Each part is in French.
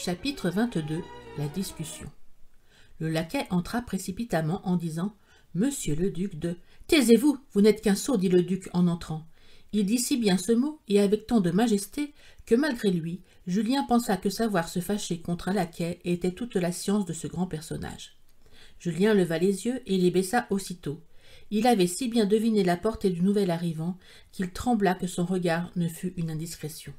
Chapitre 22. La discussion. Le laquais entra précipitamment en disant « Monsieur le duc de... »« Taisez-vous, vous n'êtes qu'un sot, dit le duc en entrant. Il dit si bien ce mot, et avec tant de majesté, que malgré lui, Julien pensa que savoir se fâcher contre un laquais était toute la science de ce grand personnage. Julien leva les yeux et les baissa aussitôt. Il avait si bien deviné la portée du nouvel arrivant qu'il trembla que son regard ne fût une indiscrétion.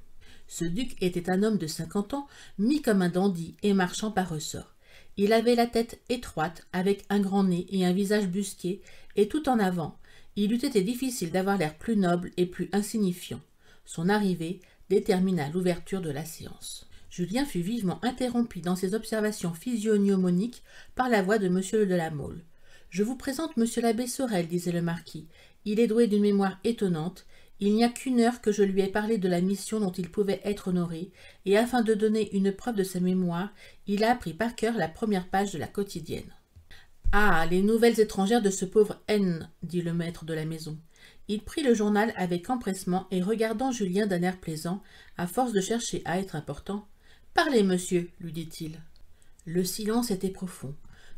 Ce duc était un homme de 50 ans, mis comme un dandy et marchant par ressort. Il avait la tête étroite, avec un grand nez et un visage busqué, et tout en avant. Il eût été difficile d'avoir l'air plus noble et plus insignifiant. Son arrivée détermina l'ouverture de la séance. Julien fut vivement interrompu dans ses observations physiognomoniques par la voix de M. de la Mole. « Je vous présente M. l'abbé Sorel, disait le marquis. Il est doué d'une mémoire étonnante. Il n'y a qu'une heure que je lui ai parlé de la mission dont il pouvait être honoré, et afin de donner une preuve de sa mémoire, il a appris par cœur la première page de la quotidienne. « Ah, les nouvelles étrangères de ce pauvre N, dit le maître de la maison. Il prit le journal avec empressement et regardant Julien d'un air plaisant, à force de chercher à être important. « Parlez, monsieur, lui dit-il. » Le silence était profond,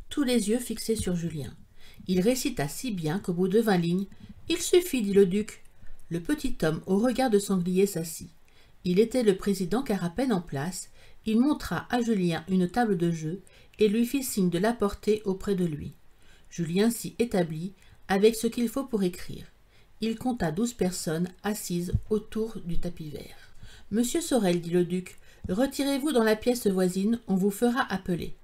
tous les yeux fixés sur Julien. Il récita si bien qu'au bout de 20 lignes, « Il suffit, dit le duc. » Le petit homme au regard de sanglier s'assit. Il était le président car à peine en place, il montra à Julien une table de jeu et lui fit signe de l'apporter auprès de lui. Julien s'y établit avec ce qu'il faut pour écrire. Il compta 12 personnes assises autour du tapis vert. « Monsieur Sorel, dit le duc, retirez-vous dans la pièce voisine, on vous fera appeler. »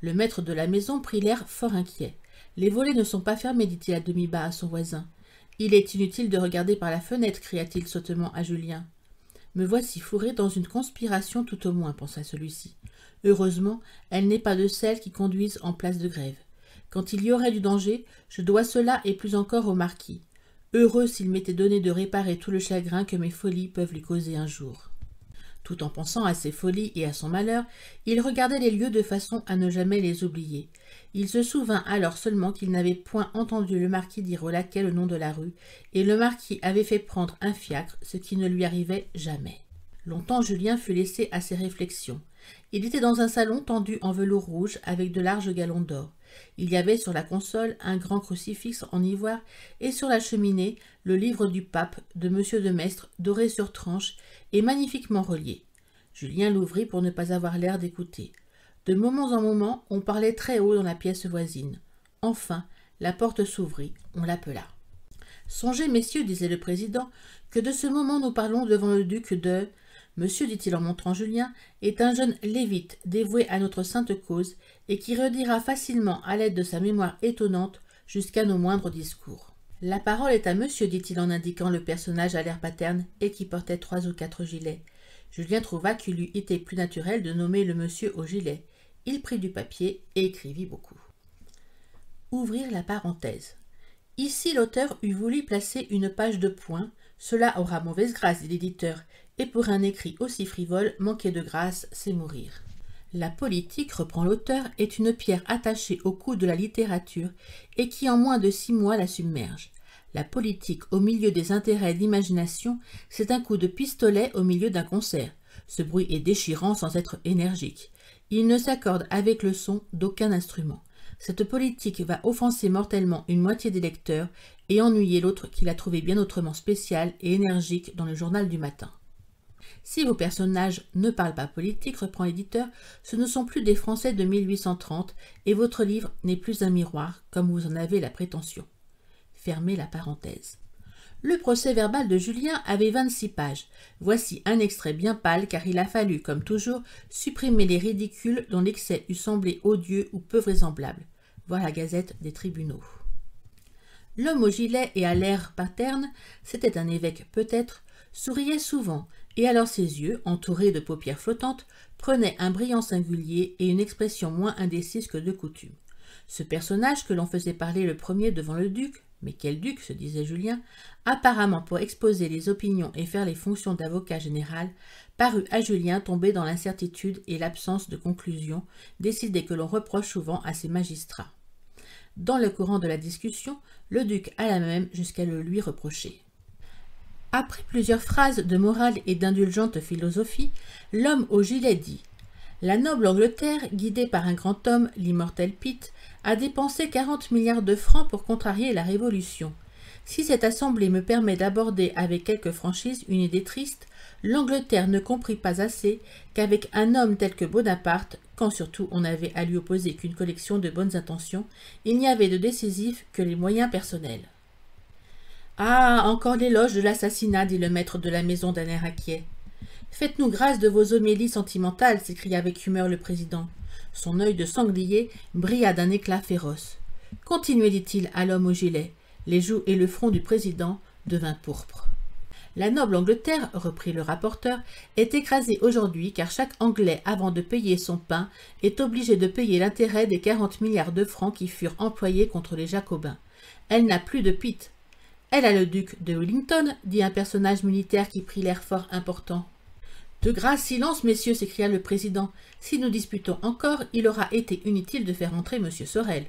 Le maître de la maison prit l'air fort inquiet. « Les volets ne sont pas fermés, dit-il à demi-bas à son voisin. »« Il est inutile de regarder par la fenêtre, cria-t-il sottement à Julien. « Me voici fourré dans une conspiration tout au moins, pensa celui-ci. Heureusement, elle n'est pas de celles qui conduisent en place de grève. Quand il y aurait du danger, je dois cela et plus encore au marquis. Heureux s'il m'était donné de réparer tout le chagrin que mes folies peuvent lui causer un jour. » Tout en pensant à ses folies et à son malheur, il regardait les lieux de façon à ne jamais les oublier. Il se souvint alors seulement qu'il n'avait point entendu le marquis dire au laquais le nom de la rue, et le marquis avait fait prendre un fiacre, ce qui ne lui arrivait jamais. Longtemps Julien fut laissé à ses réflexions. Il était dans un salon tendu en velours rouge avec de larges galons d'or. Il y avait sur la console un grand crucifix en ivoire et sur la cheminée le livre du pape de M. de Maistre doré sur tranche et magnifiquement relié. Julien l'ouvrit pour ne pas avoir l'air d'écouter. De moments en moments, on parlait très haut dans la pièce voisine. Enfin, la porte s'ouvrit, on l'appela. « Songez, messieurs, disait le président, que de ce moment nous parlons devant le duc de... » Monsieur, dit-il en montrant Julien, est un jeune lévite dévoué à notre sainte cause et qui redira facilement à l'aide de sa mémoire étonnante jusqu'à nos moindres discours. La parole est à monsieur, dit-il en indiquant le personnage à l'air paterne et qui portait 3 ou 4 gilets. Julien trouva qu'il eût été plus naturel de nommer le monsieur au gilet. Il prit du papier et écrivit beaucoup. Ouvrir la parenthèse. Ici l'auteur eût voulu placer une page de points. Cela aura mauvaise grâce, dit l'éditeur, et pour un écrit aussi frivole, manquer de grâce, c'est mourir. La politique, reprend l'auteur, est une pierre attachée au cou de la littérature et qui en moins de 6 mois la submerge. La politique au milieu des intérêts d'imagination, c'est un coup de pistolet au milieu d'un concert. Ce bruit est déchirant sans être énergique. Il ne s'accorde avec le son d'aucun instrument. Cette politique va offenser mortellement une moitié des lecteurs et ennuyer l'autre qui l'a trouvé bien autrement spécial et énergique dans le journal du matin. Si vos personnages ne parlent pas politique, reprend l'éditeur, ce ne sont plus des Français de 1830 et votre livre n'est plus un miroir, comme vous en avez la prétention. Fermez la parenthèse. Le procès-verbal de Julien avait 26 pages. Voici un extrait bien pâle car il a fallu, comme toujours, supprimer les ridicules dont l'excès eût semblé odieux ou peu vraisemblable. Voir la Gazette des tribunaux. L'homme au gilet et à l'air paterne, c'était un évêque peut-être, souriait souvent, et alors ses yeux, entourés de paupières flottantes, prenaient un brillant singulier et une expression moins indécise que de coutume. Ce personnage que l'on faisait parler le premier devant le duc, mais quel duc, se disait Julien, apparemment pour exposer les opinions et faire les fonctions d'avocat général, parut à Julien tomber dans l'incertitude et l'absence de conclusion, décidée que l'on reproche souvent à ses magistrats. Dans le courant de la discussion, le duc alla même jusqu'à le lui reprocher. Après plusieurs phrases de morale et d'indulgente philosophie, l'homme au gilet dit La noble Angleterre, guidée par un grand homme, l'immortel Pitt, a dépensé 40 milliards de francs pour contrarier la Révolution. Si cette assemblée me permet d'aborder avec quelque franchise une idée triste, l'Angleterre ne comprit pas assez qu'avec un homme tel que Bonaparte, quand surtout on n'avait à lui opposer qu'une collection de bonnes intentions, il n'y avait de décisif que les moyens personnels. « Ah, encore l'éloge de l'assassinat, dit le maître de la maison d'un air inquiet. « Faites-nous grâce de vos homélies sentimentales, s'écria avec humeur le président. Son œil de sanglier brilla d'un éclat féroce. « Continuez, dit-il à l'homme au gilet. » Les joues et le front du président devinrent pourpres. « La noble Angleterre, reprit le rapporteur, est écrasée aujourd'hui car chaque Anglais, avant de payer son pain, est obligé de payer l'intérêt des 40 milliards de francs qui furent employés contre les Jacobins. Elle n'a plus de Pitt. Elle a le duc de Wellington, dit un personnage militaire qui prit l'air fort important. De grâce, silence, messieurs, s'écria le président. Si nous disputons encore, il aura été inutile de faire entrer M. Sorel.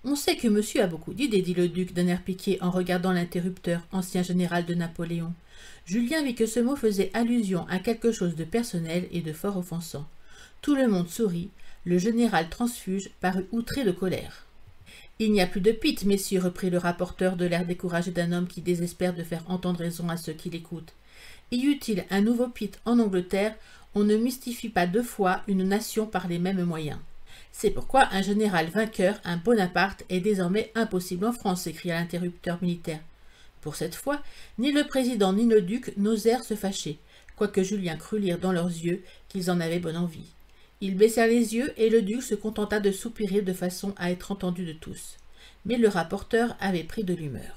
On sait que monsieur a beaucoup d'idées, dit le duc d'un air piqué en regardant l'interrupteur, ancien général de Napoléon. Julien vit que ce mot faisait allusion à quelque chose de personnel et de fort offensant. Tout le monde sourit. Le général transfuge parut outré de colère. « Il n'y a plus de Pitt, messieurs, reprit le rapporteur de l'air découragé d'un homme qui désespère de faire entendre raison à ceux qui l'écoutent. Y eut-il un nouveau Pitt en Angleterre, on ne mystifie pas deux fois une nation par les mêmes moyens. C'est pourquoi un général vainqueur, un Bonaparte, est désormais impossible en France, s'écria l'interrupteur militaire. Pour cette fois, ni le président ni le duc n'osèrent se fâcher, quoique Julien crut lire dans leurs yeux qu'ils en avaient bonne envie. Ils baissèrent les yeux et le duc se contenta de soupirer de façon à être entendu de tous. Mais le rapporteur avait pris de l'humeur.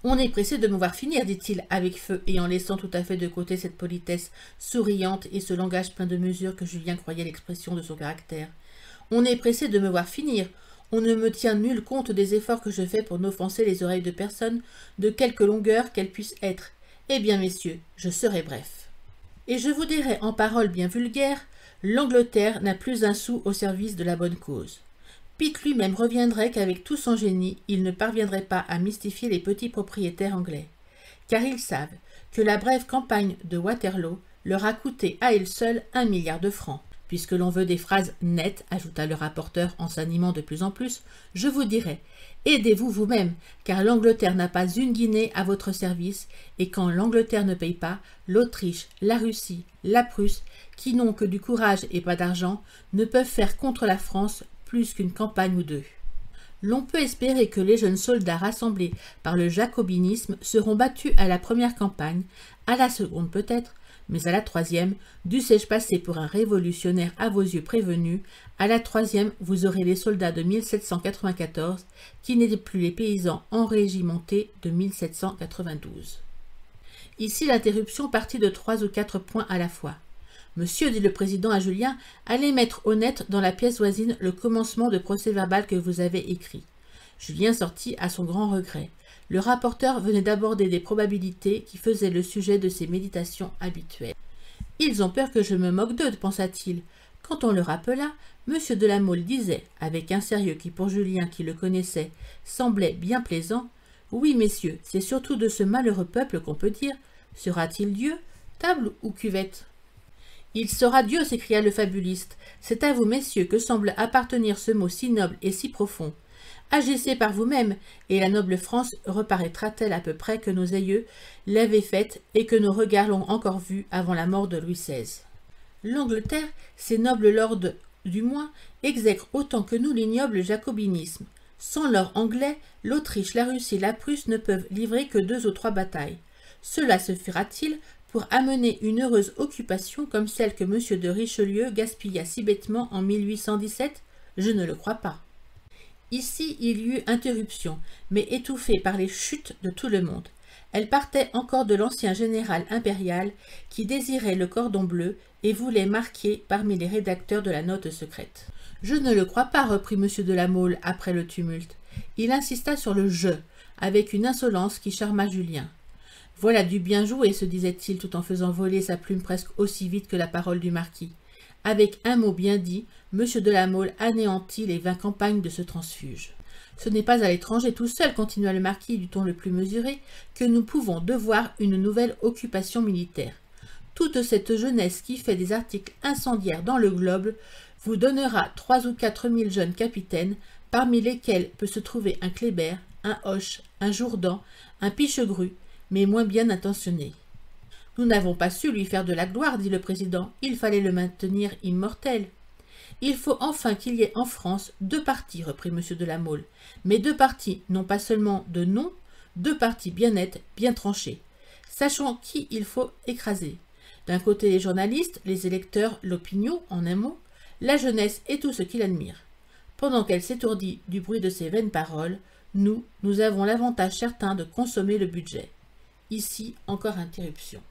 « On est pressé de me voir finir, dit-il avec feu et en laissant tout à fait de côté cette politesse souriante et ce langage plein de mesure que Julien croyait l'expression de son caractère. « On est pressé de me voir finir. On ne me tient nul compte des efforts que je fais pour n'offenser les oreilles de personne, de quelque longueur qu'elles puissent être. Eh bien, messieurs, je serai bref. Et je vous dirai en paroles bien vulgaires, l'Angleterre n'a plus un sou au service de la bonne cause. Pitt lui-même reviendrait qu'avec tout son génie, il ne parviendrait pas à mystifier les petits propriétaires anglais. Car ils savent que la brève campagne de Waterloo leur a coûté à elle seule 1 milliard de francs. Puisque l'on veut des phrases nettes, ajouta le rapporteur en s'animant de plus en plus, je vous dirai, aidez-vous vous-même, car l'Angleterre n'a pas une guinée à votre service, et quand l'Angleterre ne paye pas, l'Autriche, la Russie, la Prusse, qui n'ont que du courage et pas d'argent, ne peuvent faire contre la France plus qu'une campagne ou deux. L'on peut espérer que les jeunes soldats rassemblés par le jacobinisme seront battus à la première campagne, à la seconde peut-être, mais à la troisième, dussé-je passer pour un révolutionnaire à vos yeux prévenus, à la troisième, vous aurez les soldats de 1794, qui n'étaient plus les paysans enrégimentés de 1792. Ici, l'interruption partit de 3 ou 4 points à la fois. Monsieur, dit le président à Julien, allez mettre au net dans la pièce voisine le commencement de procès-verbal que vous avez écrit. Julien sortit à son grand regret. Le rapporteur venait d'aborder des probabilités qui faisaient le sujet de ses méditations habituelles. « Ils ont peur que je me moque d'eux, pensa-t-il. Quand on le rappela, M. de la Mole disait, avec un sérieux qui pour Julien qui le connaissait semblait bien plaisant, « Oui, messieurs, c'est surtout de ce malheureux peuple qu'on peut dire. Sera-t-il Dieu, table ou cuvette ?» « Il sera Dieu, s'écria le fabuliste. C'est à vous, messieurs, que semble appartenir ce mot si noble et si profond. Agissez par vous-même, et la noble France reparaîtra-t-elle à peu près que nos aïeux l'avaient faite et que nos regards l'ont encore vue avant la mort de Louis XVI. L'Angleterre, ces nobles lords du moins, exècrent autant que nous l'ignoble jacobinisme. Sans l'or anglais, l'Autriche, la Russie et la Prusse ne peuvent livrer que 2 ou 3 batailles. Cela se fera-t-il pour amener une heureuse occupation comme celle que M. de Richelieu gaspilla si bêtement en 1817 ? Je ne le crois pas. Ici, il y eut interruption, mais étouffée par les chutes de tout le monde. Elle partait encore de l'ancien général impérial qui désirait le cordon bleu et voulait marquer parmi les rédacteurs de la note secrète. « Je ne le crois pas, reprit M. de la Mole après le tumulte. Il insista sur le « je » avec une insolence qui charma Julien. « Voilà du bien joué, se disait-il tout en faisant voler sa plume presque aussi vite que la parole du marquis. Avec un mot bien dit, M. de la Mole anéantit les 20 campagnes de ce transfuge. Ce n'est pas à l'étranger tout seul, continua le marquis du ton le plus mesuré, que nous pouvons devoir une nouvelle occupation militaire. toute cette jeunesse qui fait des articles incendiaires dans le Globe vous donnera 3 ou 4 000 jeunes capitaines, parmi lesquels peut se trouver un Kléber, un Hoche, un Jourdan, un Pichegru, mais moins bien intentionnés. Nous n'avons pas su lui faire de la gloire, dit le président, il fallait le maintenir immortel. Il faut enfin qu'il y ait en France 2 partis, reprit M. de la Mole, mais 2 partis, non pas seulement de nom, 2 partis bien nets, bien tranchés. Sachant qui il faut écraser. D'un côté les journalistes, les électeurs, l'opinion, en un mot, la jeunesse et tout ce qui l'admire. Pendant qu'elle s'étourdit du bruit de ses vaines paroles, nous avons l'avantage certain de consommer le budget. Ici, encore interruption.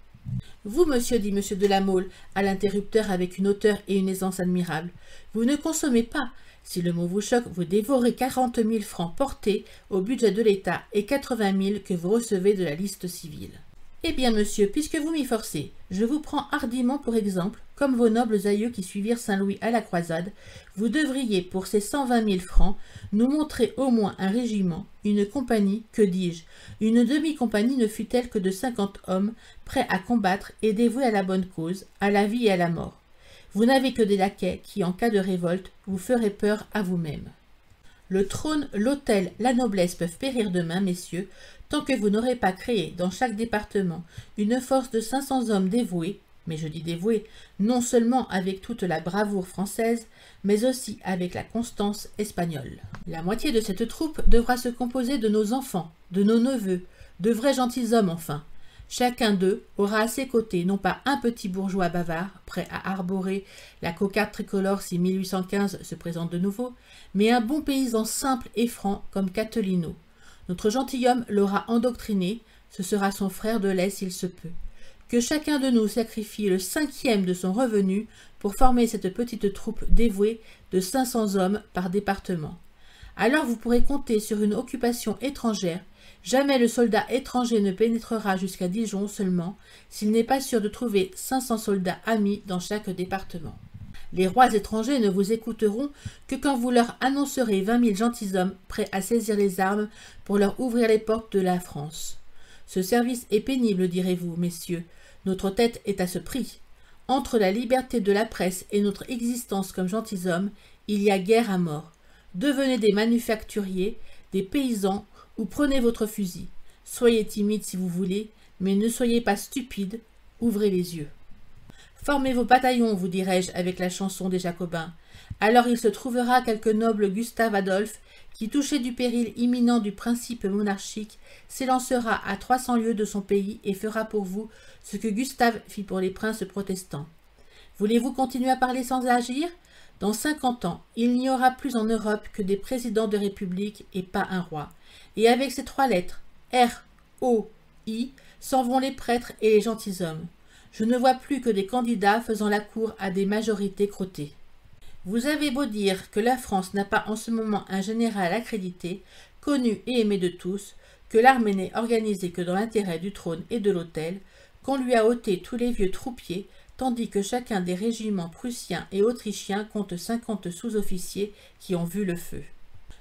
Vous, monsieur, dit M. de la Mole à l'interrupteur avec une hauteur et une aisance admirables, vous ne consommez pas. Si le mot vous choque, vous dévorez 40 000 francs portés au budget de l'État et 80 000 que vous recevez de la liste civile. Eh bien, monsieur, puisque vous m'y forcez, je vous prends hardiment pour exemple, comme vos nobles aïeux qui suivirent Saint-Louis à la croisade, vous devriez, pour ces 120 000 francs, nous montrer au moins un régiment, une compagnie, que dis-je, une demi-compagnie ne fût-elle que de 50 hommes, prêts à combattre et dévoués à la bonne cause, à la vie et à la mort. Vous n'avez que des laquais qui, en cas de révolte, vous feraient peur à vous-même. Le trône, l'autel, la noblesse peuvent périr demain, messieurs, tant que vous n'aurez pas créé dans chaque département une force de 500 hommes dévoués, mais je dis dévoués, non seulement avec toute la bravoure française, mais aussi avec la constance espagnole. La moitié de cette troupe devra se composer de nos enfants, de nos neveux, de vrais gentilshommes enfin. Chacun d'eux aura à ses côtés non pas un petit bourgeois bavard, prêt à arborer la cocarde tricolore si 1815 se présente de nouveau, mais un bon paysan simple et franc comme Catelino. Notre gentilhomme l'aura endoctriné, ce sera son frère de lait s'il se peut. Que chacun de nous sacrifie le 5e de son revenu pour former cette petite troupe dévouée de 500 hommes par département. Alors vous pourrez compter sur une occupation étrangère. Jamais le soldat étranger ne pénétrera jusqu'à Dijon seulement s'il n'est pas sûr de trouver 500 soldats amis dans chaque département. Les rois étrangers ne vous écouteront que quand vous leur annoncerez 20 000 gentilshommes prêts à saisir les armes pour leur ouvrir les portes de la France. Ce service est pénible, direz-vous, messieurs. Notre tête est à ce prix. Entre la liberté de la presse et notre existence comme gentilshommes, il y a guerre à mort. Devenez des manufacturiers, des paysans, ou prenez votre fusil. Soyez timides si vous voulez, mais ne soyez pas stupides, ouvrez les yeux. Formez vos bataillons, vous dirai-je, avec la chanson des Jacobins. Alors il se trouvera quelque noble Gustave Adolphe qui, touché du péril imminent du principe monarchique, s'élancera à 300 lieues de son pays et fera pour vous ce que Gustave fit pour les princes protestants. Voulez-vous continuer à parler sans agir? Dans 50 ans, il n'y aura plus en Europe que des présidents de république et pas un roi. Et avec ces 3 lettres, R, O, I, s'en vont les prêtres et les gentilshommes. Je ne vois plus que des candidats faisant la cour à des majorités crottées. Vous avez beau dire que la France n'a pas en ce moment un général accrédité, connu et aimé de tous, que l'armée n'est organisée que dans l'intérêt du trône et de l'autel, qu'on lui a ôté tous les vieux troupiers, tandis que chacun des régiments prussiens et autrichiens compte 50 sous-officiers qui ont vu le feu.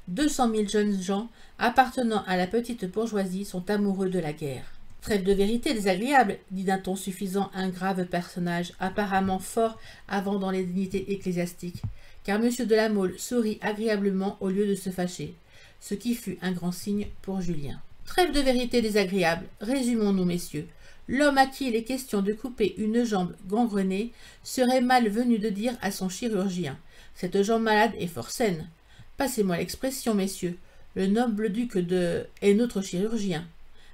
200 000 jeunes gens appartenant à la petite bourgeoisie sont amoureux de la guerre. Trêve de vérité désagréable, dit d'un ton suffisant un grave personnage, apparemment fort avant dans les dignités ecclésiastiques, car M. de la Mole sourit agréablement au lieu de se fâcher, ce qui fut un grand signe pour Julien. Trêve de vérité désagréable, résumons-nous, messieurs. L'homme à qui il est question de couper une jambe gangrenée serait mal venu de dire à son chirurgien « Cette jambe malade est fort saine ». Passez-moi l'expression, messieurs, le noble duc de est notre chirurgien.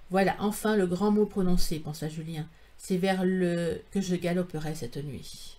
Voilà enfin le grand mot prononcé, pensa Julien. C'est vers le que je galoperai cette nuit.